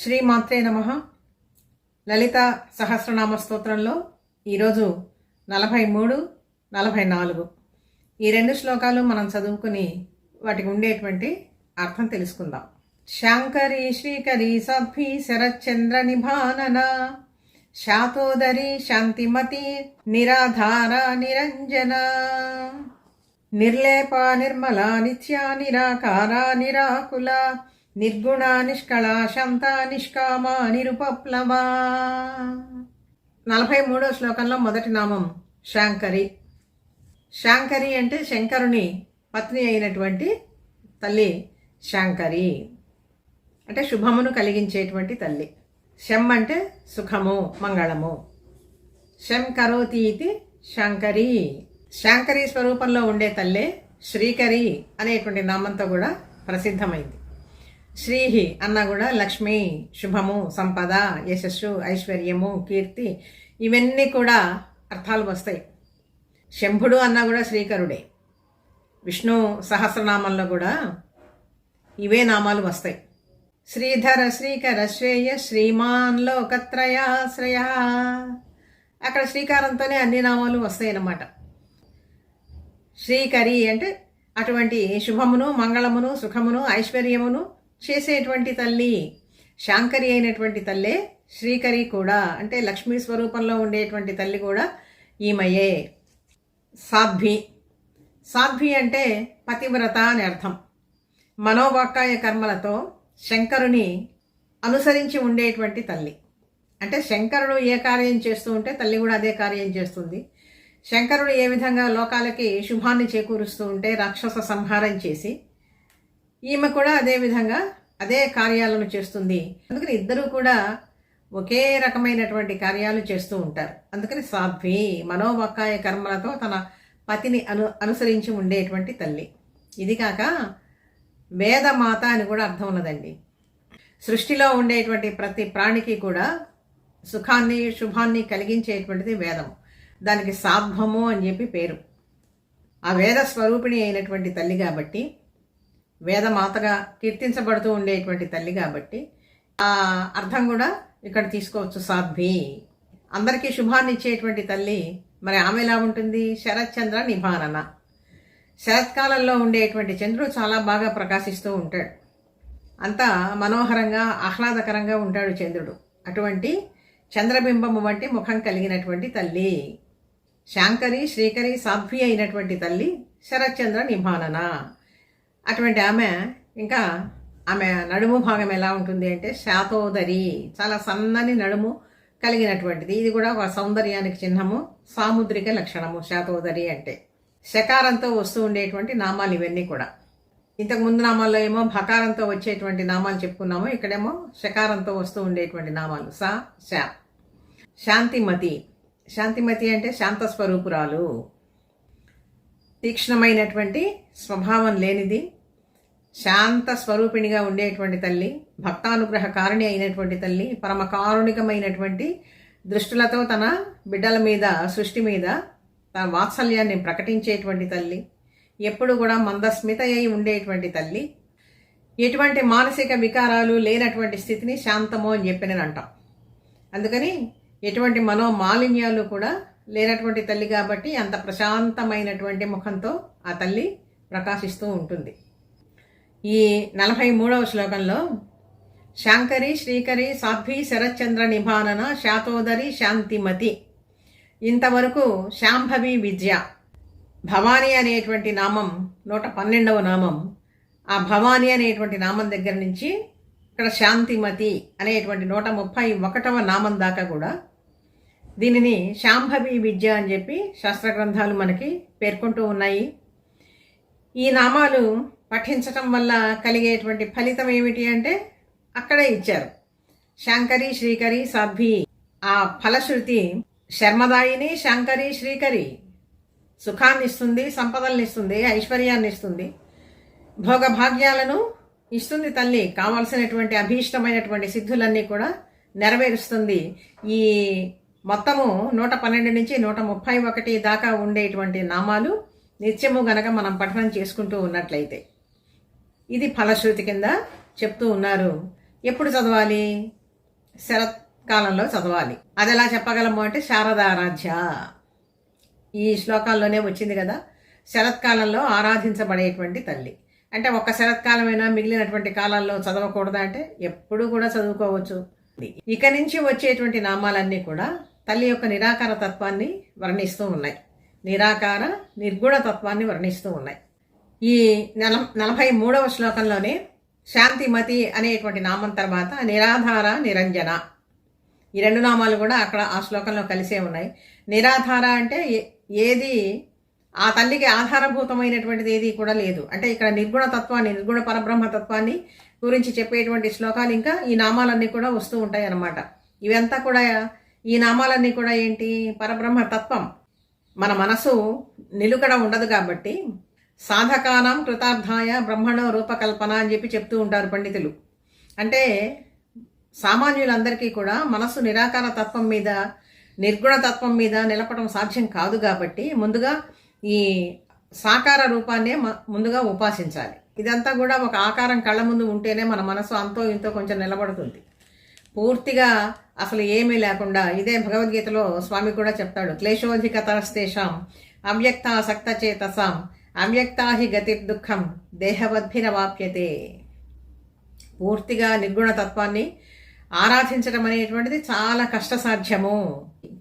శ్రీమాత్రే నమః. లలిత సహస్రనామ స్తోత్రంలో ఈరోజు 43, 44 ఈ రెండు శ్లోకాలు మనం చదువుకుని వాటికి ఉండేటువంటి అర్థం తెలుసుకుందాం. శాంకరీ శ్రీకరీ సద్భి శరచంద్ర నిభానన శాతోదరి శాంతిమతి నిరాధార నిరంజన నిర్లేప నిర్మల నిత్య నిరాకార నిరాకుల నిర్గుణ నిష్కళ శాంత నిష్కామ నిరుపప్లవ. 43వ శ్లోకంలో మొదటి నామం శాంకరి. శాంకరి అంటే శంకరుని పత్ని అయినటువంటి తల్లి శాంకరి, అంటే శుభమును కలిగించేటువంటి తల్లి. శం అంటే సుఖము, మంగళము. శం కరోతి ఇది శాంకరి. శాంకరి స్వరూపంలో ఉండే తల్లే శ్రీకరి అనేటువంటి నామంతో కూడా ప్రసిద్ధమైంది. శ్రీహి అన్నా కూడా లక్ష్మి, శుభము, సంపద, యశస్సు, ఐశ్వర్యము, కీర్తి ఇవన్నీ కూడా అర్థాలు వస్తాయి. శంభుడు అన్నా కూడా శ్రీకరుడే. విష్ణు సహస్రనామంలో కూడా ఇవే నామాలు వస్తాయి. శ్రీధర శ్రీకర శ్రేయ శ్రీమాన్ లోకత్రయాశ్రయ. అక్కడ శ్రీకారంతోనే అన్ని నామాలు వస్తాయి అన్నమాట. శ్రీకరి అంటే అటువంటి శుభమును, మంగళమును, సుఖమును, ఐశ్వర్యమును చేసేటువంటి తల్లి. శాంకరి అయినటువంటి తల్లే శ్రీకరి కూడా, అంటే లక్ష్మీ స్వరూపంలో ఉండేటువంటి తల్లి కూడా ఈమెయే. సాధ్వి. సాధ్వి అంటే పతివ్రత అని అర్థం. మనోవాక్కాయ కర్మలతో శంకరుని అనుసరించి ఉండేటువంటి తల్లి. అంటే శంకరుడు ఏ కార్యం చేస్తూ ఉంటే తల్లి కూడా అదే కార్యం చేస్తుంది. శంకరుడు ఏ విధంగా లోకాలకి శుభాన్ని చేకూరుస్తూ ఉంటే రాక్షస సంహారం చేసి ఈమె కూడా అదే విధంగా అదే కార్యాలను చేస్తుంది. అందుకని ఇద్దరూ కూడా ఒకే రకమైనటువంటి కార్యాలు చేస్తూ ఉంటారు. అందుకని సాధ్వి మనోవాక్కాయ కర్మలతో తన పతిని అనుసరించి ఉండేటువంటి తల్లి. ఇది కాక వేదమాత అని కూడా అర్థం ఉన్నదండి. సృష్టిలో ఉండేటువంటి ప్రతి ప్రాణికి కూడా సుఖాన్ని, శుభాన్ని కలిగించేటువంటిది వేదం. దానికి సాధ్వము అని చెప్పి పేరు. ఆ వేద స్వరూపిణి అయినటువంటి తల్లి కాబట్టి, వేదమాతగా కీర్తించబడుతూ ఉండేటువంటి తల్లి కాబట్టి ఆ అర్థం కూడా ఇక్కడ తీసుకోవచ్చు. సాధ్వి అందరికీ శుభాన్ని ఇచ్చేటువంటి తల్లి. మరి ఆమె ఎలా ఉంటుంది? శరత్చంద్ర నిభానన. శరత్కాలంలో ఉండేటువంటి చంద్రుడు చాలా బాగా ప్రకాశిస్తూ ఉంటాడు. అంతా మనోహరంగా, ఆహ్లాదకరంగా ఉంటాడు చంద్రుడు. అటువంటి చంద్రబింబము వంటి ముఖం కలిగినటువంటి తల్లి శాంకరి, శ్రీకరి, సాధ్వి అయినటువంటి తల్లి శరత్చంద్ర నిభానన. అటువంటి ఆమె ఇంకా ఆమె నడుము భాగం ఎలా ఉంటుంది అంటే శాతోదరి, చాలా సన్నని నడుము కలిగినటువంటిది. ఇది కూడా ఒక సౌందర్యానికి చిహ్నము, సాముద్రిక లక్షణము శాతోదరి అంటే. శకారంతో వస్తూ ఉండేటువంటి నామాలు ఇవన్నీ కూడా. ఇంతకు ముందు నామాల్లో ఏమో భకారంతో వచ్చేటువంటి నామాలు చెప్పుకున్నాము, ఇక్కడేమో శకారంతో వస్తూ ఉండేటువంటి నామాలు సా, శా. శాంతిమతి. శాంతిమతి అంటే శాంత స్వరూపురాలు, తీక్ష్ణమైనటువంటి స్వభావం లేనిది, శాంత స్వరూపిణిగా ఉండేటువంటి తల్లి, భక్తానుగ్రహ కారిణి అయినటువంటి తల్లి, పరమ కారుణికమైనటువంటి దృష్టిలతో తన బిడ్డల మీద, సృష్టి మీద తన వాత్సల్యాన్ని ప్రకటించేటువంటి తల్లి, ఎప్పుడు కూడా మందస్మిత అయి ఉండేటువంటి తల్లి, ఎటువంటి మానసిక వికారాలు లేనటువంటి స్థితిని శాంతము అని చెప్పి నేను అంటాం. అందుకని ఎటువంటి మనోమాలిన్యాలు కూడా లేనటువంటి తల్లి కాబట్టి అంత ప్రశాంతమైనటువంటి ముఖంతో ఆ తల్లి ప్రకాశిస్తూ ఉంటుంది. ఈ 43వ శ్లోకంలో శాంకరి, శ్రీకరి, సాధ్వి, శరత్చంద్ర నిభానన, శాతోదరి, శాంతిమతి. ఇంతవరకు శాంభవి విద్య, భవానీ అనేటువంటి నామం 112వ నామం. ఆ భవానీ అనేటువంటి నామం దగ్గర నుంచి ఇక్కడ శాంతిమతి అనేటువంటి 131వ నామం దాకా కూడా దీనిని శాంభవి విద్య అని చెప్పి శాస్త్ర గ్రంథాలు మనకి పేర్కొంటూ ఉన్నాయి. ఈ నామాలు పఠించటం వల్ల కలిగేటువంటి ఫలితం ఏమిటి అంటే అక్కడే ఇచ్చారు. శాంకరి, శ్రీకరి, సాధ్వి. ఆ ఫలశ్రుతి శర్మదాయిని శాంకరి, శ్రీకరి. సుఖాన్ని ఇస్తుంది, సంపదల్ని ఇస్తుంది, ఐశ్వర్యాన్ని ఇస్తుంది, భోగభాగ్యాలను ఇస్తుంది తల్లి. కావలసినటువంటి అభీష్టమైనటువంటి సిద్ధులన్నీ కూడా నెరవేరుస్తుంది. ఈ మొత్తము 112 నుంచి 131 దాకా ఉండేటువంటి నామాలు నిత్యము గనక మనం పఠనం చేసుకుంటూ ఉన్నట్లయితే ఇది ఫలశ్రుతి కింద చెప్తూ ఉన్నారు. ఎప్పుడు చదవాలి? శరత్కాలంలో చదవాలి. అది ఎలా చెప్పగలము అంటే శారదారాధ్య ఈ శ్లోకాల్లోనే వచ్చింది కదా, శరత్కాలంలో ఆరాధించబడేటువంటి తల్లి. అంటే ఒక్క శరత్కాలమైనా మిగిలినటువంటి కాలాల్లో చదవకూడదా అంటే ఎప్పుడు కూడా చదువుకోవచ్చు. ఇక నుంచి వచ్చేటువంటి నామాలన్నీ కూడా తల్లి యొక్క నిరాకార తత్వాన్ని వర్ణిస్తూ ఉన్నాయి, నిరాకార నిర్గుణ తత్వాన్ని వర్ణిస్తూ ఉన్నాయి. ఈ 43వ శ్లోకంలోనే శాంతిమతి అనేటువంటి నామం తర్వాత నిరాధార నిరంజన, ఈ రెండు నామాలు కూడా అక్కడ ఆ శ్లోకంలో కలిసే ఉన్నాయి. నిరాధార అంటే ఏది ఆ తల్లికి ఆధారభూతమైనటువంటిది ఏది కూడా లేదు. అంటే ఇక్కడ నిర్గుణ తత్వాన్ని, నిర్గుణ పరబ్రహ్మ తత్వాన్ని గురించి చెప్పేటువంటి శ్లోకాలు ఇంకా ఈ నామాలన్నీ కూడా వస్తూ ఉంటాయి అన్నమాట. ఇవంతా కూడా, ఈ నామాలన్నీ కూడా ఏంటి? పరబ్రహ్మ తత్వం. మన మనసు నిలుకడ ఉండదు కాబట్టి సాధకానాం కృతార్థాయ బ్రహ్మణో రూపకల్పన అని చెప్పి చెప్తూ ఉంటారు పండితులు. అంటే సామాన్యులందరికీ కూడా మనసు నిరాకార తత్వం మీద, నిర్గుణ తత్వం మీద నిలపడం సాధ్యం కాదు కాబట్టి ముందుగా ఈ సాకార రూపాన్నే ముందుగా ఉపాసించాలి. ఇదంతా కూడా ఒక ఆకారం కళ్ళ ముందు ఉంటేనే మన మనసు అంతో ఇంతో కొంచెం నిలబడుతుంది. పూర్తిగా అసలు ఏమీ లేకుండా, ఇదే భగవద్గీతలో స్వామి కూడా చెప్తాడు, క్లేశోధికతస్తేషాం అవ్యక్తాసక్త చేతసాం అవ్యక్తాహి గతిర్దుఃఖం దేహవద్భిరవాప్యతే. పూర్తిగా నిర్గుణ తత్వాన్ని ఆరాధించడం అనేటువంటిది చాలా కష్టసాధ్యము.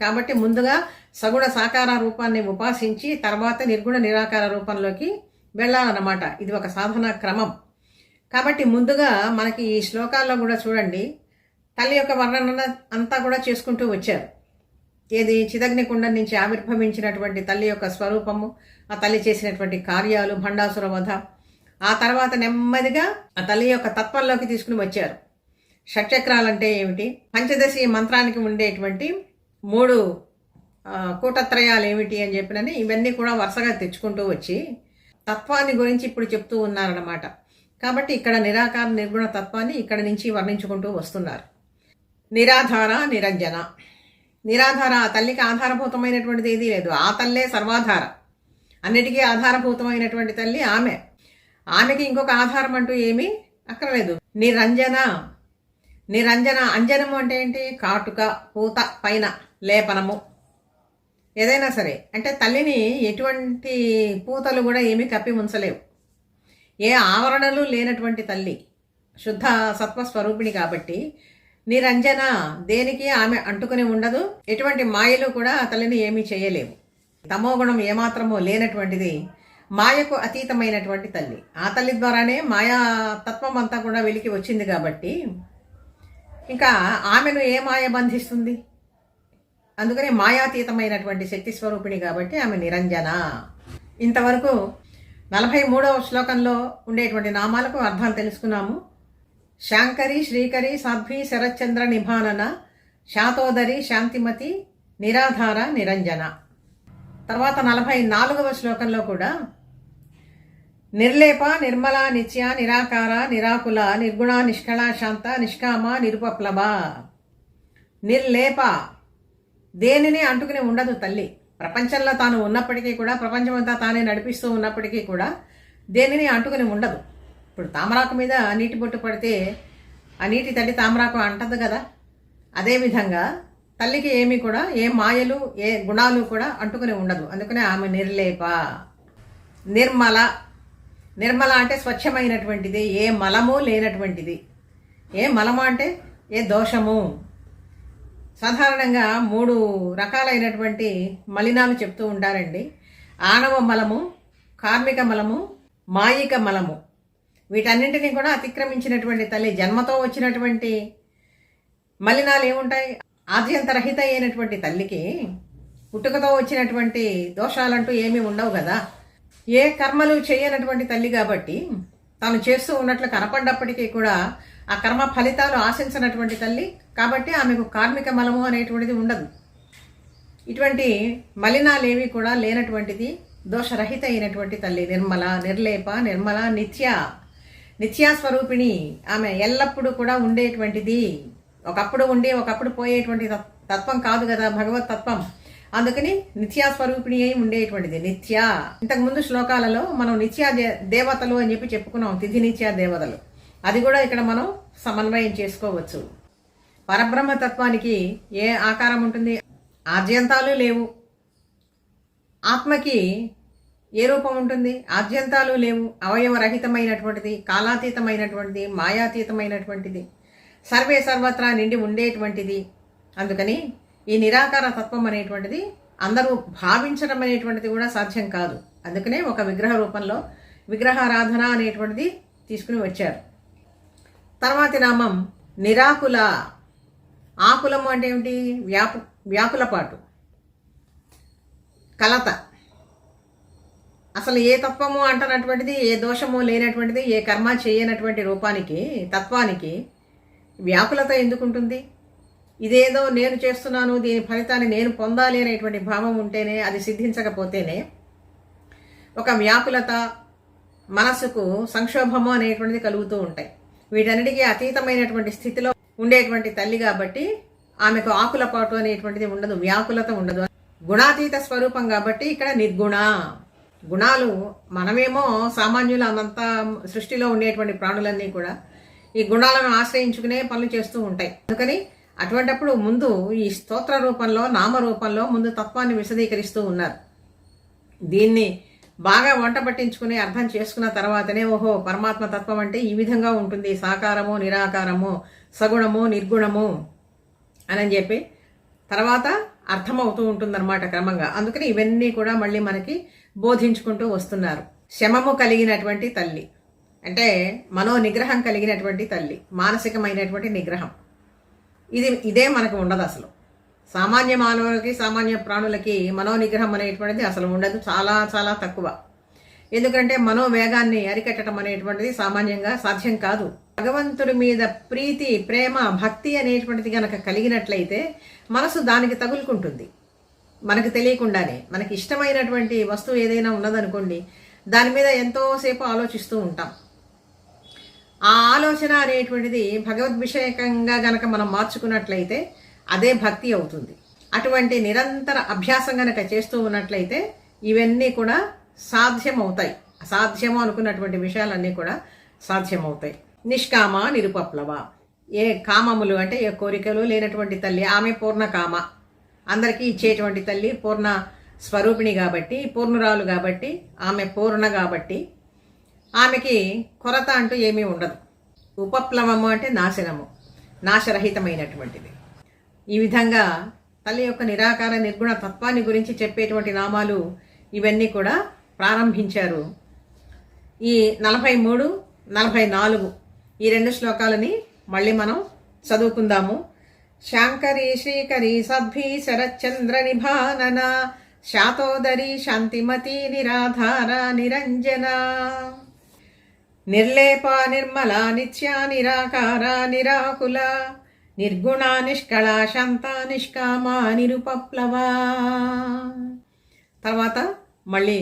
కాబట్టి ముందుగా సగుణ సాకార రూపాన్ని ఉపాసించి తర్వాత నిర్గుణ నిరాకార రూపంలోకి వెళ్ళాలన్నమాట. ఇది ఒక సాధన క్రమం. కాబట్టి ముందుగా మనకి ఈ శ్లోకాల్లో కూడా చూడండి, తల్లి యొక్క వర్ణన అంతా కూడా చేసుకుంటూ వచ్చారు. ఏది? చిదగ్నికుండం నుంచి ఆవిర్భవించినటువంటి తల్లి యొక్క స్వరూపము, ఆ తల్లి చేసినటువంటి కార్యాలు, భండాసుర వధ, ఆ తర్వాత నెమ్మదిగా ఆ తల్లి యొక్క తత్వంలోకి తీసుకుని వచ్చారు. షట్చక్రాలంటే ఏమిటి, పంచదశి మంత్రానికి ఉండేటువంటి 3 కూటత్రయాలు ఏమిటి అని చెప్పినని ఇవన్నీ కూడా వరుసగా తెచ్చుకుంటూ వచ్చి తత్వాన్ని గురించి ఇప్పుడు చెప్తూ ఉన్నారన్నమాట. కాబట్టి ఇక్కడ నిరాకార నిర్గుణ తత్వాన్ని ఇక్కడ నుంచి వర్ణించుకుంటూ వస్తున్నారు. నిరాధార నిరంజన. నిరాధార, ఆ తల్లికి ఆధారభూతమైనటువంటిది ఏదీ లేదు, ఆ తల్లే సర్వాధార, అన్నిటికీ ఆధారభూతమైనటువంటి తల్లి ఆమె. ఆమెకి ఇంకొక ఆధారం అంటూ ఏమీ అక్కర్లేదు. నిరంజన. నిరంజన, అంజనము అంటే ఏంటి? కాటుక, పూత, పైన లేపనము, ఏదైనా సరే. అంటే తల్లిని ఎటువంటి పూతలు కూడా ఏమీ కప్పి ఉంచలేవు. ఏ ఆవరణలు లేనటువంటి తల్లి, శుద్ధ సత్వస్వరూపిణి కాబట్టి నిరంజన, దేనికి ఆమె అంటుకుని ఉండదు. ఎటువంటి మాయలు కూడా ఆ తల్లిని ఏమీ చేయలేవు. తమోగుణం ఏమాత్రమో లేనటువంటిది, మాయకు అతీతమైనటువంటి తల్లి. ఆ తల్లి ద్వారానే మాయా తత్వం అంతా కూడా వెలికి వచ్చింది కాబట్టి ఇంకా ఆమెను ఏ మాయ బంధిస్తుంది? అందుకనే మాయాతీతమైనటువంటి శక్తి స్వరూపిణి కాబట్టి ఆమె నిరంజన. ఇంతవరకు 43వ శ్లోకంలో ఉండేటువంటి నామాలకు అర్థాలు తెలుసుకున్నాము. శాంకరి, శ్రీకరి, సాధ్వి, శరత్చంద్ర నిభానన, శాతోదరి, శాంతిమతి, నిరాధార, నిరంజన. తర్వాత 44వ శ్లోకంలో కూడా నిర్లేప, నిర్మల, నిత్య, నిరాకార, నిరాకుల, నిర్గుణ, నిష్కళ, శాంత, నిష్కామ, నిరుపప్లవ. నిర్లేప, దేనిని అంటుకుని ఉండదు తల్లి. ప్రపంచంలో తాను ఉన్నప్పటికీ కూడా, ప్రపంచమంతా తానే నడిపిస్తూ ఉన్నప్పటికీ కూడా దేనిని అంటుకుని ఉండదు. ఇప్పుడు తామరాకు మీద నీటి బొట్టు పడితే ఆ నీటి తల్లి తామరాకు అంటదు కదా. అదేవిధంగా తల్లికి ఏమీ కూడా ఏ మాయలు, ఏ గుణాలు కూడా అంటుకుని ఉండదు. అందుకనే ఆమె నిర్లేప. నిర్మల. నిర్మల అంటే స్వచ్ఛమైనటువంటిది, ఏ మలము లేనటువంటిది. ఏ మలము అంటే ఏ దోషము. సాధారణంగా 3 రకాలైనటువంటి మలినాలు చెప్తూ ఉంటారండి. ఆణవ మలము, కార్మిక మలము, మాయిక మలము. వీటన్నింటినీ కూడా అతిక్రమించినటువంటి తల్లి. జన్మతో వచ్చినటువంటి మలినాలు ఏముంటాయి? ఆద్యంతరహిత అయినటువంటి తల్లికి పుట్టుకతో వచ్చినటువంటి దోషాలంటూ ఏమీ ఉండవు కదా. ఏ కర్మలు చేయనటువంటి తల్లి కాబట్టి తాను చేస్తూ ఉన్నట్లు కనపడ్డప్పటికీ కూడా ఆ కర్మ ఫలితాలు ఆశించినటువంటి తల్లి కాబట్టి ఆమెకు కార్మిక మలము అనేటువంటిది ఉండదు. ఇటువంటి మలినాలేవి కూడా లేనటువంటిది, దోషరహిత అయినటువంటి తల్లి నిర్మల, నిర్లేప, నిర్మల, నిత్య. నిత్యాస్వరూపిణి. ఆమె ఎల్లప్పుడూ కూడా ఉండేటువంటిది. ఒకప్పుడు ఉండి ఒకప్పుడు పోయేటువంటి తత్వం కాదు కదా భగవత్ తత్వం. అందుకని నిత్యాస్వరూపిణి అయి ఉండేటువంటిది నిత్య. ఇంతకుముందు శ్లోకాలలో మనం నిత్య దేవతలు అని చెప్పి చెప్పుకున్నాం, తిథి నిత్య దేవతలు. అది కూడా ఇక్కడ మనం సమన్వయం చేసుకోవచ్చు. పరబ్రహ్మతత్వానికి ఏ ఆకారం ఉంటుంది? ఆద్యంతాలు లేవు. ఆత్మకి ఏ రూపం ఉంటుంది? ఆద్యంతాలు లేవు. అవయవరహితమైనటువంటిది, కాలాతీతమైనటువంటిది, మాయాతీతమైనటువంటిది, సర్వే సర్వత్రా నిండి ఉండేటువంటిది. అందుకని ఈ నిరాకార తత్వం అనేటువంటిది అందరూ భావించడం అనేటువంటిది కూడా సాధ్యం కాదు. అందుకనే ఒక విగ్రహ రూపంలో విగ్రహారాధన అనేటువంటిది తీసుకుని వచ్చారు. తర్వాతి నామం నిరాకుల. ఆకులము అంటే ఏమిటి? వ్యాకులపాటు, కలత. అసలు ఏ తత్వము అంటనటువంటిది, ఏ దోషము లేనటువంటిది, ఏ కర్మ చేయనటువంటి రూపానికి, తత్వానికి వ్యాకులత ఎందుకుంటుంది? ఇదేదో నేను చేస్తున్నాను, దీని ఫలితాన్ని నేను పొందాలి అనేటువంటి భావం ఉంటేనే, అది సిద్ధించకపోతేనే ఒక వ్యాకులత, మనసుకు సంక్షోభము అనేటువంటిది కలుగుతూ ఉంటాయి. వీటన్నిటికీ అతీతమైనటువంటి స్థితిలో ఉండేటువంటి తల్లి కాబట్టి ఆమెకు ఆకులపాటు అనేటువంటిది ఉండదు, వ్యాకులత ఉండదు. గుణాతీత స్వరూపం కాబట్టి ఇక్కడ నిర్గుణ. గుణాలు మనమేమో సామాన్యులు, అనంతా సృష్టిలో ఉండేటువంటి ప్రాణులన్నీ కూడా ఈ గుణాలను ఆశ్రయించుకునే పనులు చేస్తూ ఉంటాయి. అందుకని అటువంటప్పుడు ముందు ఈ స్తోత్ర రూపంలో, నామ రూపంలో ముందు తత్వాన్ని విశదీకరిస్తూ ఉన్నారు. దీన్ని బాగా వంట పట్టించుకుని అర్థం చేసుకున్న తర్వాతనే ఓహో పరమాత్మ తత్వం అంటే ఈ విధంగా ఉంటుంది, సాకారము, నిరాకారము, సగుణము, నిర్గుణము అని చెప్పి తర్వాత అర్థమవుతూ ఉంటుందన్నమాట క్రమంగా. అందుకని ఇవన్నీ కూడా మళ్ళీ మనకి బోధించుకుంటూ వస్తున్నారు. శమము కలిగినటువంటి తల్లి అంటే మనో నిగ్రహం కలిగినటువంటి తల్లి, మానసికమైనటువంటి నిగ్రహం. ఇదే మనకు ఉండదు అసలు. సామాన్య మానవులకి, సామాన్య ప్రాణులకి మనోనిగ్రహం అనేటువంటిది అసలు ఉండదు, చాలా చాలా తక్కువ. ఎందుకంటే మనోవేగాన్ని అరికట్టడం అనేటువంటిది సామాన్యంగా సాధ్యం కాదు. భగవంతుడి మీద ప్రీతి, ప్రేమ, భక్తి అనేటువంటిది కనుక కలిగినట్లయితే మనసు దానికి తగులుకుంటుంది. మనకు తెలియకుండానే మనకి ఇష్టమైనటువంటి వస్తువు ఏదైనా ఉన్నదనుకోండి, దాని మీద ఎంతోసేపు ఆలోచిస్తూ ఉంటాం. ఆ ఆలోచన అనేటువంటిది భగవద్విషయకంగా గనక మనం మార్చుకున్నట్లయితే అదే భక్తి అవుతుంది. అటువంటి నిరంతర అభ్యాసం గనక చేస్తూ ఉన్నట్లయితే ఇవన్నీ కూడా సాధ్యమవుతాయి. అసాధ్యము అనుకున్నటువంటి విషయాలన్నీ కూడా సాధ్యమవుతాయి. నిష్కామ నిరుపప్లవ. ఏ కామములు అంటే ఏ కోరికలు లేనటువంటి తల్లి. ఆమె పూర్ణ కామ, అందరికీ ఇచ్చేటువంటి తల్లి, పూర్ణ స్వరూపిణి కాబట్టి, పూర్ణురాలు కాబట్టి, ఆమె పూర్ణ కాబట్టి ఆమెకి కొరత అంటూ ఏమీ ఉండదు. ఉపప్లవము అంటే నాశనము, నాశరహితమైనటువంటిది. ఈ విధంగా తల్లి యొక్క నిరాకార నిర్గుణ తత్వాన్ని గురించి చెప్పేటువంటి నామాలు ఇవన్నీ కూడా ప్రారంభించారు. ఈ 43, 44 ఈ 2 శ్లోకాలని మళ్ళీ మనం చదువుకుందాము. శాంకరీ శ్రీకరీ సద్భీ శరచంద్ర నిభానన శాతోదరి శాంతిమతి నిరాధార నిరంజన నిర్లేప నిర్మల నిత్య నిరాకార నిరాకుల నిర్గుణ నిష్కళ శాంత నిష్కామ నిరుపప్లవ. తర్వాత మళ్ళీ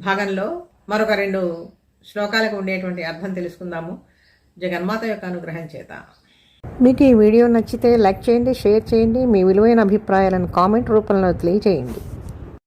భాగంలో మరొక 2 శ్లోకాలకు ఉండేటువంటి అర్థం తెలుసుకుందాము జగన్మాత యొక్క అనుగ్రహం చేత. మీకు ఈ వీడియో నచ్చితే లైక్ చేయండి, షేర్ చేయండి, మీ విలువైన అభిప్రాయాలను కామెంట్ రూపంలో తెలియజేయండి.